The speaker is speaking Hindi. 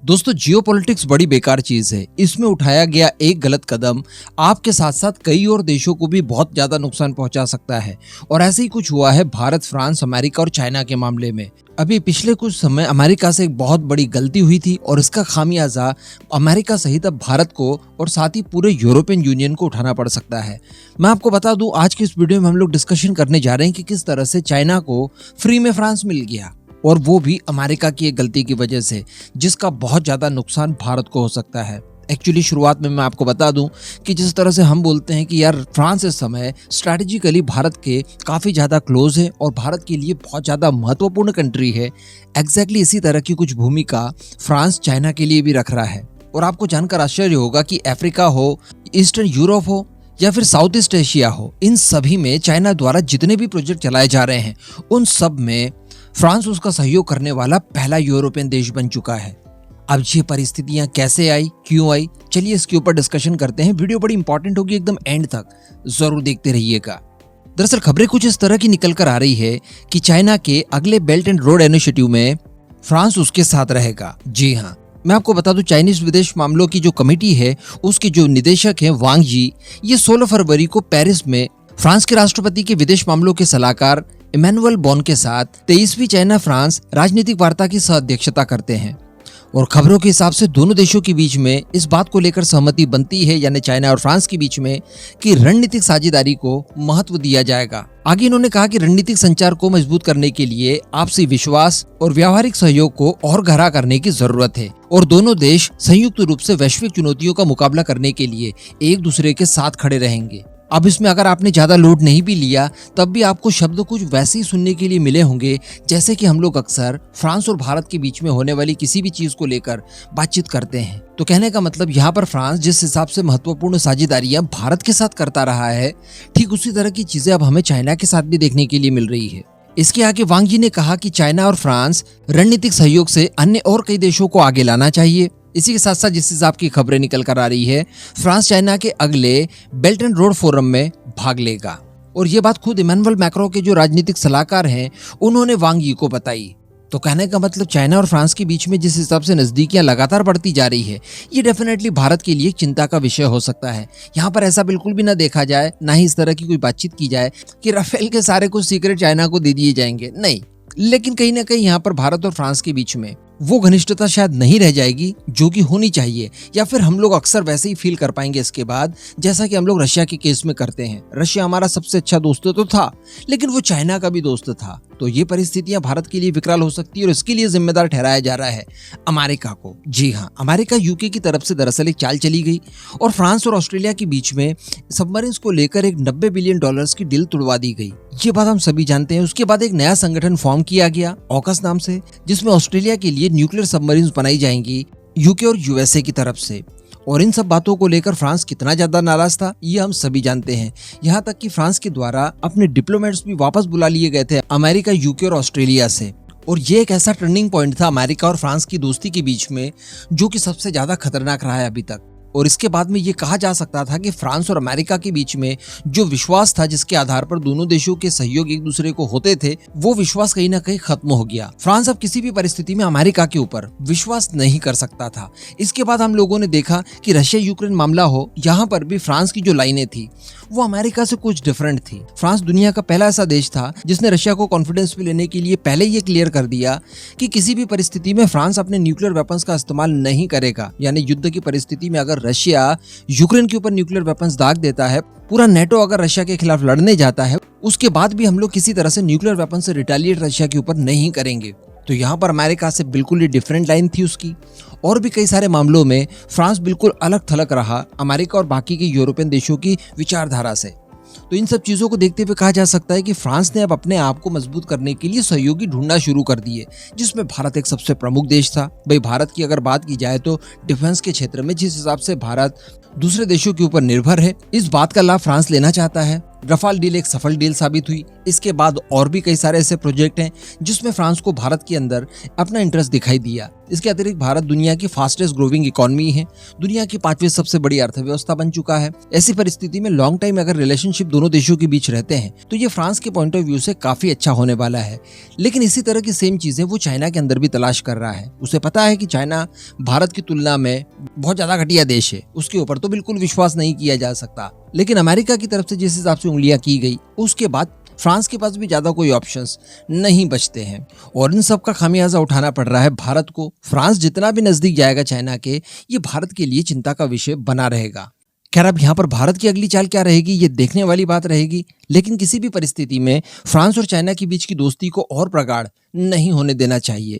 दोस्तों जियोपॉलिटिक्स बड़ी बेकार चीज है। इसमें उठाया गया एक गलत कदम आपके साथ साथ कई और देशों को भी बहुत ज्यादा नुकसान पहुंचा सकता है। और ऐसे ही कुछ हुआ है भारत, फ्रांस, अमेरिका और चाइना के मामले में। अभी पिछले कुछ समय अमेरिका से एक बहुत बड़ी गलती हुई थी और इसका खामियाजा अमेरिका सहित अब भारत को और साथ ही पूरे यूरोपियन यूनियन को उठाना पड़ सकता है। मैं आपको बता दूं, आज की इस वीडियो में हम लोग डिस्कशन करने जा रहे हैं कि किस तरह से चाइना को फ्री में फ्रांस मिल गया, और वो भी अमेरिका की एक गलती की वजह से, जिसका बहुत ज्यादा नुकसान भारत को हो सकता है। एक्चुअली शुरुआत में मैं आपको बता दूं कि जिस तरह से हम बोलते हैं कि यार फ्रांस इस समय स्ट्रैटेजिकली भारत के काफी ज्यादा क्लोज है और भारत के लिए बहुत ज्यादा महत्वपूर्ण कंट्री है, एग्जैक्टली इसी तरह की कुछ भूमिका फ्रांस चाइना के लिए भी रख रहा है। और आपको जानकर आश्चर्य होगा कि अफ्रीका हो, ईस्टर्न यूरोप हो या फिर साउथ ईस्ट एशिया हो, इन सभी में चाइना द्वारा जितने भी प्रोजेक्ट चलाए जा रहे हैं उन सब में फ्रांस उसका सहयोग करने वाला पहला यूरोपियन देश बन चुका है। अब ये परिस्थितियां कैसे आई, क्यों आई, चलिए इसके ऊपर डिस्कशन करते हैं। वीडियो बड़ी इंपॉर्टेंट होगी, एकदम एंड तक जरूर देखते रहिएगा। दरअसल खबरें कुछ इस तरह की निकल कर आ रही है कि चाइना के अगले बेल्ट एंड रोड इनिशिएटिव में फ्रांस उसके साथ रहेगा। जी हाँ, मैं आपको बता दूं, चाइनीज विदेश मामलों की जो कमेटी है उसके जो निदेशक हैं वांग जी, ये 16 फरवरी को पेरिस में फ्रांस के राष्ट्रपति के विदेश मामलों के सलाहकार इमैनुअल बॉन के साथ 23वीं चाइना फ्रांस राजनीतिक वार्ता की सह अध्यक्षता करते हैं। और खबरों के हिसाब से दोनों देशों के बीच में इस बात को लेकर सहमति बनती है, यानी चाइना और फ्रांस के बीच में, कि रणनीतिक साझेदारी को महत्व दिया जाएगा। आगे इन्होंने कहा कि रणनीतिक संचार को मजबूत करने के लिए आपसी विश्वास और व्यावहारिक सहयोग को और गहरा करने की जरूरत है और दोनों देश संयुक्त रूप से वैश्विक चुनौतियों का मुकाबला करने के लिए एक दूसरे के साथ खड़े रहेंगे। अब इसमें अगर आपने ज्यादा लोड नहीं भी लिया तब भी आपको शब्द कुछ वैसे ही सुनने के लिए मिले होंगे जैसे कि हम लोग अक्सर फ्रांस और भारत के बीच में होने वाली किसी भी चीज को लेकर बातचीत करते हैं। तो कहने का मतलब यहाँ पर फ्रांस जिस हिसाब से महत्वपूर्ण साझेदारियां भारत के साथ करता रहा है, ठीक उसी तरह की चीजें अब हमें चाइना के साथ भी देखने के लिए मिल रही है। इसके आगे वांग जी ने कहा कि चाइना और फ्रांस रणनीतिक सहयोग से अन्य और कई देशों को आगे लाना चाहिए। इसी के साथ साथ जिस हिसाब की खबरें निकल कर आ रही है, फ्रांस चाइना के अगले बेल्ट एंड रोड फोरम में भाग लेगा। और ये बात खुद इमैनुअल मैक्रों के जो राजनीतिक सलाहकार हैं उन्होंने वांग यी को बताई। तो कहने का मतलब चाइना और फ्रांस के बीच में जिस हिसाब से नजदीकियां लगातार बढ़ती जा रही है, ये डेफिनेटली भारत के लिए चिंता का विषय हो सकता है। यहाँ पर ऐसा बिल्कुल भी ना देखा जाए, ना ही इस तरह की कोई बातचीत की जाए कि राफेल के सारे कुछ सीक्रेट चाइना को दे दिए जाएंगे, नहीं। लेकिन कहीं ना कहीं यहाँ पर भारत और फ्रांस के बीच में वो घनिष्ठता शायद नहीं रह जाएगी जो कि होनी चाहिए, या फिर हम लोग अक्सर वैसे ही फील कर पाएंगे इसके बाद, जैसा कि हम लोग रशिया के केस में करते हैं। रशिया हमारा सबसे अच्छा दोस्त तो था, लेकिन वो चाइना का भी दोस्त था। तो ये परिस्थितियां भारत के लिए विकराल हो सकती है और इसके लिए जिम्मेदार ठहराया जा रहा है अमेरिका को। जी हाँ, अमेरिका यूके की तरफ से दरअसल एक चाल चली गई और फ्रांस और ऑस्ट्रेलिया के बीच में सबमरीन्स को लेकर एक $90 बिलियन की डील तुड़वा दी गई। ये बात हम सभी जानते हैं। उसके बाद एक नया संगठन फॉर्म किया गया ऑकस नाम से, जिसमें ऑस्ट्रेलिया के लिए न्यूक्लियर सबमरीन्स बनाई जाएंगी यूके और यूएसए की तरफ से। और इन सब बातों को लेकर फ्रांस कितना ज्यादा नाराज था ये हम सभी जानते हैं। यहाँ तक कि फ्रांस के द्वारा अपने डिप्लोमेट्स भी वापस बुला लिए गए थे अमेरिका, यूके और ऑस्ट्रेलिया से। और ये एक ऐसा टर्निंग पॉइंट था अमेरिका और फ्रांस की दोस्ती के बीच में जो कि सबसे ज्यादा खतरनाक रहा है अभी तक। और इसके बाद में ये कहा जा सकता था कि फ्रांस और अमेरिका के बीच में जो विश्वास था, जिसके आधार पर दोनों देशों के सहयोग एक दूसरे को होते थे, वो विश्वास कहीं ना कहीं खत्म हो गया। फ्रांस अब किसी भी परिस्थिति में अमेरिका के ऊपर विश्वास नहीं कर सकता था। इसके बाद हम लोगों ने देखा कि रशिया यूक्रेन मामला हो, यहाँ पर भी फ्रांस की जो लाइनें थी वो अमेरिका से कुछ डिफरेंट थी। फ्रांस दुनिया का पहला ऐसा देश था जिसने रशिया को कॉन्फिडेंस में लेने के लिए पहले ये क्लियर कर दिया कि किसी भी परिस्थिति में फ्रांस अपने न्यूक्लियर वेपन्स का इस्तेमाल नहीं करेगा। यानी युद्ध की परिस्थिति में अगर रशिया यूक्रेन के ऊपर न्यूक्लियर वेपन्स दाग देता है, पूरा नेटो अगर रशिया के खिलाफ लड़ने जाता है, उसके बाद भी हम लोग किसी तरह से न्यूक्लियर वेपन से रिटेलिएट रशिया के ऊपर नहीं करेंगे। तो यहाँ पर अमेरिका से बिल्कुल ही डिफरेंट लाइन थी उसकी। और भी कई सारे मामलों में फ्रांस बिल्कुल अलग थलग रहा अमेरिका और बाकी के यूरोपियन देशों की विचारधारा से। तो इन सब चीजों को देखते हुए कहा जा सकता है कि फ्रांस ने अब अपने आप को मजबूत करने के लिए सहयोगी ढूंढना शुरू कर दिए, जिसमें भारत एक सबसे प्रमुख देश था। भाई भारत की अगर बात की जाए तो डिफेंस के क्षेत्र में जिस हिसाब से भारत दूसरे देशों के ऊपर निर्भर है, इस बात का लाभ फ्रांस लेना चाहता है। रफाल डील एक सफल डील साबित हुई। इसके बाद और भी कई सारे ऐसे प्रोजेक्ट हैं जिसमें फ्रांस को भारत के अंदर अपना इंटरेस्ट दिखाई दिया। इसके अतिरिक्त भारत दुनिया की फास्टेस्ट ग्रोइंग इकोनॉमी है, दुनिया की 5वीं सबसे बड़ी अर्थव्यवस्था बन चुका है। ऐसी परिस्थिति में लॉन्ग टाइम अगर रिलेशनशिप दोनों देशों के बीच रहते हैं तो ये फ्रांस के पॉइंट ऑफ व्यू से काफी अच्छा होने वाला है। लेकिन इसी तरह की सेम चीजें वो चाइना के अंदर भी तलाश कर रहा है। उसे पता है कि चाइना भारत की तुलना में बहुत ज्यादा घटिया देश है, उसके ऊपर तो बिल्कुल विश्वास नहीं किया जा सकता। लेकिन अमेरिका की तरफ से जिस हिसाब से उंगलियां की गई उसके बाद फ्रांस के पास भी ज्यादा कोई ऑप्शंस नहीं बचते हैं और इन सब का खामियाजा उठाना पड़ रहा है भारत को। फ्रांस जितना भी नजदीक जाएगा चाइना के, ये भारत के लिए चिंता का विषय बना रहेगा। खैर, अब यहाँ पर भारत की अगली चाल क्या रहेगी ये देखने वाली बात रहेगी। लेकिन किसी भी परिस्थिति में फ्रांस और चाइना के बीच की दोस्ती को और प्रगाढ़ नहीं होने देना चाहिए।